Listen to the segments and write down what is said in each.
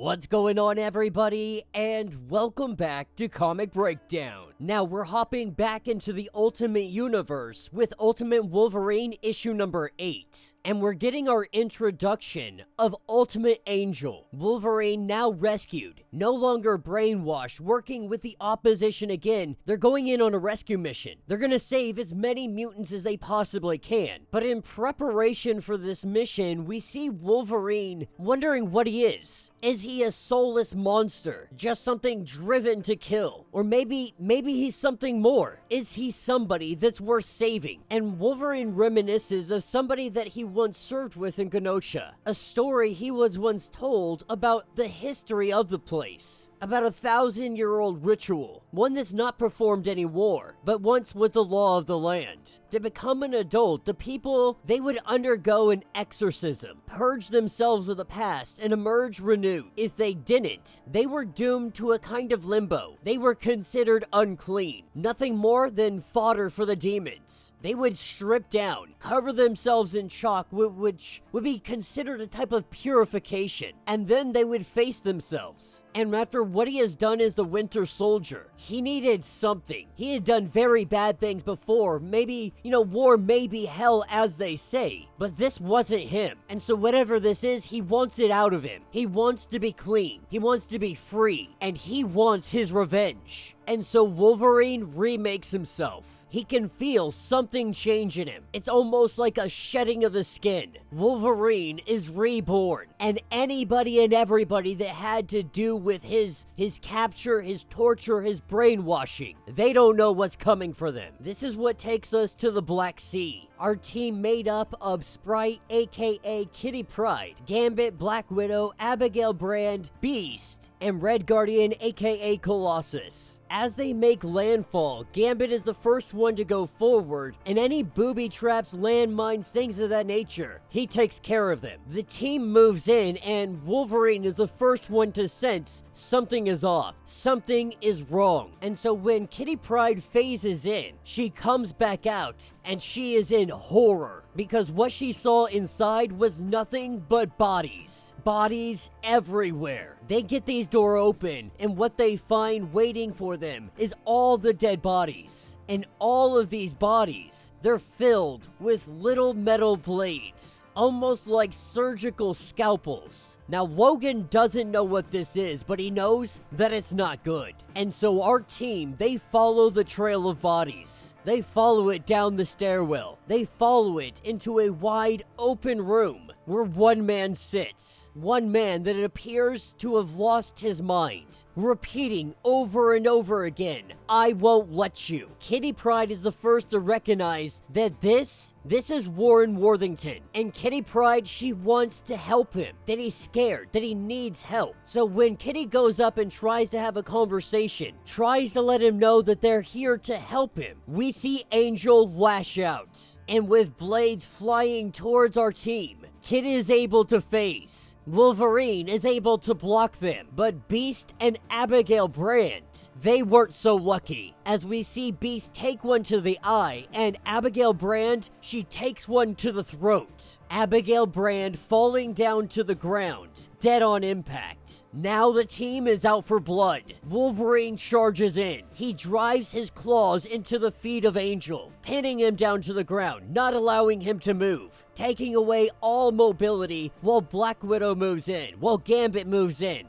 What's going on, everybody, and welcome back to Comic Breakdown. Now, we're hopping back into the Ultimate Universe with Ultimate Wolverine issue number 8, and we're getting our introduction of Ultimate Angel. Wolverine now rescued, no longer brainwashed, working with the opposition again. They're going in on a rescue mission. They're gonna save as many mutants as they possibly can. But in preparation for this mission, we see Wolverine wondering what he is. Is he a soulless monster? Just something driven to kill? Or maybe he's something more? Is he somebody that's worth saving? And Wolverine reminisces of somebody that he once served with in Genosha. A story he was once told about the history of the place. About a 1,000-year-old ritual, one that's not performed anymore, but once was the law of the land. To become an adult, the people, they would undergo an exorcism, purge themselves of the past, and emerge renewed. If they didn't, they were doomed to a kind of limbo. They were considered unclean, nothing more than fodder for the demons. They would strip down, cover themselves in chalk, which would be considered a type of purification, and then they would face themselves. And after what he has done as the Winter Soldier, he needed something. He had done very bad things before. Maybe, war may be hell, as they say, but this wasn't him. And so whatever this is, he wants it out of him. He wants to be clean. He wants to be free, and he wants his revenge. And so Wolverine remakes himself. He can feel something change in him. It's almost like a shedding of the skin. Wolverine is reborn, and anybody and everybody that had to do with his capture, his torture, his brainwashing, they don't know what's coming for them. This is what takes us to the Black Sea. Our team made up of Sprite, aka Kitty Pryde, Gambit, Black Widow, Abigail Brand, Beast, and Red Guardian, aka Colossus. As they make landfall, Gambit is the first one to go forward, and any booby traps, landmines, things of that nature, he takes care of them. The team moves in, and Wolverine is the first one to sense something is off, something is wrong. And so when Kitty Pryde phases in, she comes back out, and she is in horror, because what she saw inside was nothing but bodies. Bodies everywhere. They get these doors open, and what they find waiting for them is all the dead bodies. And all of these bodies, they're filled with little metal blades, almost like surgical scalpels. Now, Logan doesn't know what this is, but he knows that it's not good. And so our team, they follow the trail of bodies. They follow it down the stairwell. They follow it into a wide open room where one man sits. One man that it appears to have lost his mind, repeating over and over again, "I won't let you." Kitty Pryde is the first to recognize that this is Warren Worthington. And Kitty Pryde, she wants to help him, that he's scared, that he needs help. So when Kitty goes up and tries to have a conversation, tries to let him know that they're here to help him, we see Angel lash out. And with blades flying towards our team, Kid is able to phase. Wolverine is able to block them, but Beast and Abigail Brand, they weren't so lucky. As we see Beast take one to the eye, and Abigail Brand, she takes one to the throat. Abigail Brand falling down to the ground, dead on impact. Now the team is out for blood. Wolverine charges in. He drives his claws into the feet of Angel, pinning him down to the ground, not allowing him to move, taking away all mobility while Black Widow moves in, while Gambit moves in.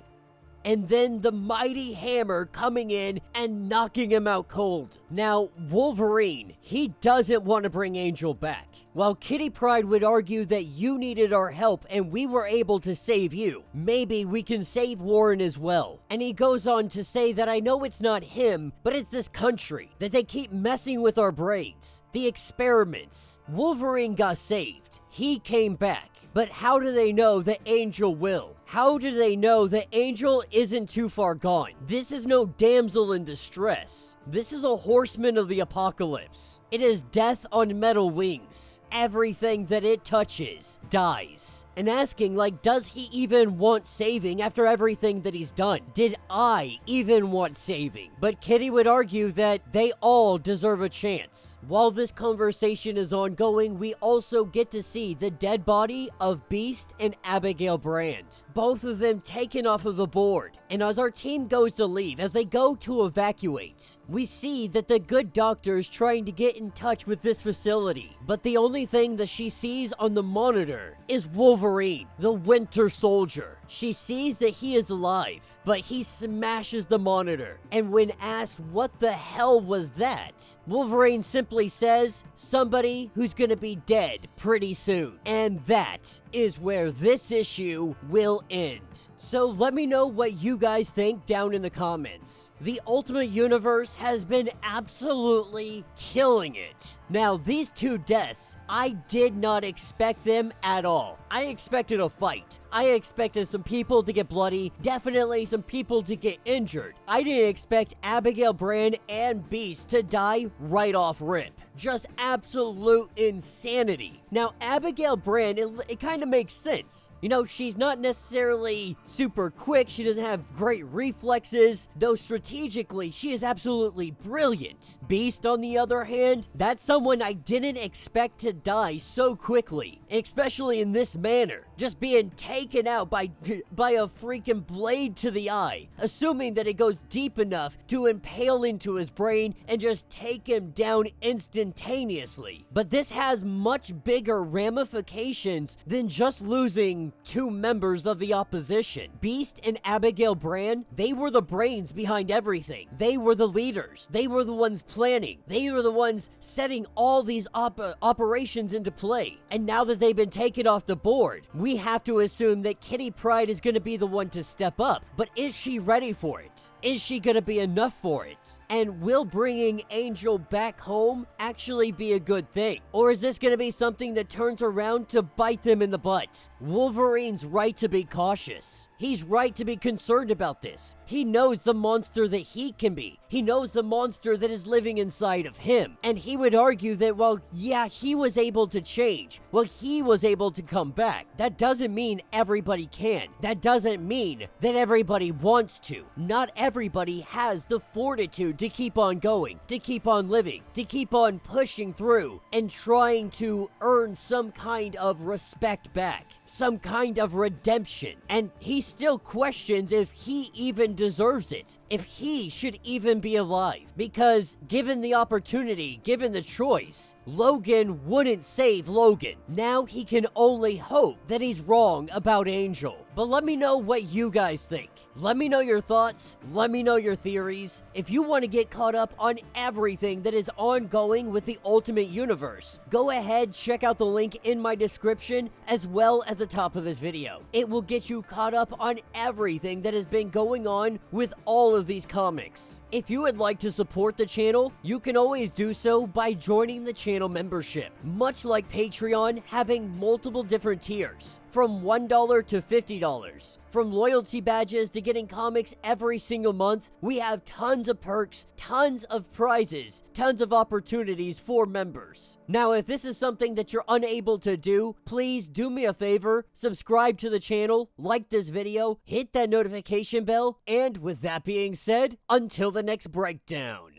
And then the mighty hammer coming in and knocking him out cold. Now, Wolverine, he doesn't want to bring Angel back. While Kitty Pryde would argue that you needed our help and we were able to save you, maybe we can save Warren as well. And he goes on to say that I know it's not him, but it's this country, that they keep messing with our brains. The experiments. Wolverine got saved. He came back. But how do they know that Angel will? How do they know that Angel isn't too far gone? This is no damsel in distress. This is a horseman of the apocalypse. It is death on metal wings. Everything that it touches dies. And asking, does he even want saving after everything that he's done? Did I even want saving? But Kitty would argue that they all deserve a chance. While this conversation is ongoing, we also get to see the dead body of Beast and Abigail Brand. both of them taken off of the board. And as our team goes to leave, as they go to evacuate, we see that the good doctor is trying to get in touch with this facility. But the only thing that she sees on the monitor is Wolverine, the Winter Soldier. She sees that he is alive, but he smashes the monitor. And when asked what the hell was that, Wolverine simply says, somebody who's gonna be dead pretty soon. And that is where this issue will end. So let me know what you guys think down in the comments. The Ultimate Universe has been absolutely killing it. Now, these two deaths, I did not expect them at all. I expected a fight. I expected some people to get bloody, definitely some people to get injured. I didn't expect Abigail Brand and Beast to die right off rip. Just absolute insanity. Now, Abigail Brand, it kind of makes sense. You know, she's not necessarily super quick. She doesn't have great reflexes, though strategically, she is absolutely brilliant. Beast, on the other hand, that's someone I didn't expect to die so quickly, especially in this manner. Just being taken out by a freaking blade to the eye, assuming that it goes deep enough to impale into his brain and just take him down instantaneously. But this has much bigger ramifications than just losing two members of the opposition. Beast and Abigail Brand, they were the brains behind everything. They were the leaders. They were the ones planning. They were the ones setting all these operations into play. And now that they've been taken off the board, we have to assume that Kitty Pryde is going to be the one to step up. But is she ready for it? Is she going to be enough for it? And will bringing Angel back home actually be a good thing? Or is this going to be something that turns around to bite them in the butt? Wolverine's right to be cautious. He's right to be concerned about this. He knows the monster that he can be. He knows the monster that is living inside of him. And he would argue that, well, yeah, he was able to change. Well, he was able to come back. That doesn't mean everybody can. That doesn't mean that everybody wants to. Not everybody has the fortitude to keep on going, to keep on living, to keep on pushing through and trying to earn some kind of respect back, some kind of redemption. And he still questions if he even deserves it, if he should even be alive. Because given the opportunity, given the choice, Logan wouldn't save Logan. Now he can only hope that he's wrong about Angel. But let me know what you guys think. Let me know your thoughts. Let me know your theories. If you want to get caught up on everything that is ongoing with the Ultimate Universe, go ahead, check out the link in my description as well as the top of this video. It will get you caught up on everything that has been going on with all of these comics. If you would like to support the channel, you can always do so by joining the channel membership. Much like Patreon, having multiple different tiers, from $1 to $50. From loyalty badges to getting comics every single month, we have tons of perks, tons of prizes, tons of opportunities for members. Now, if this is something that you're unable to do, please do me a favor, subscribe to the channel, like this video, hit that notification bell, and with that being said, until the next breakdown.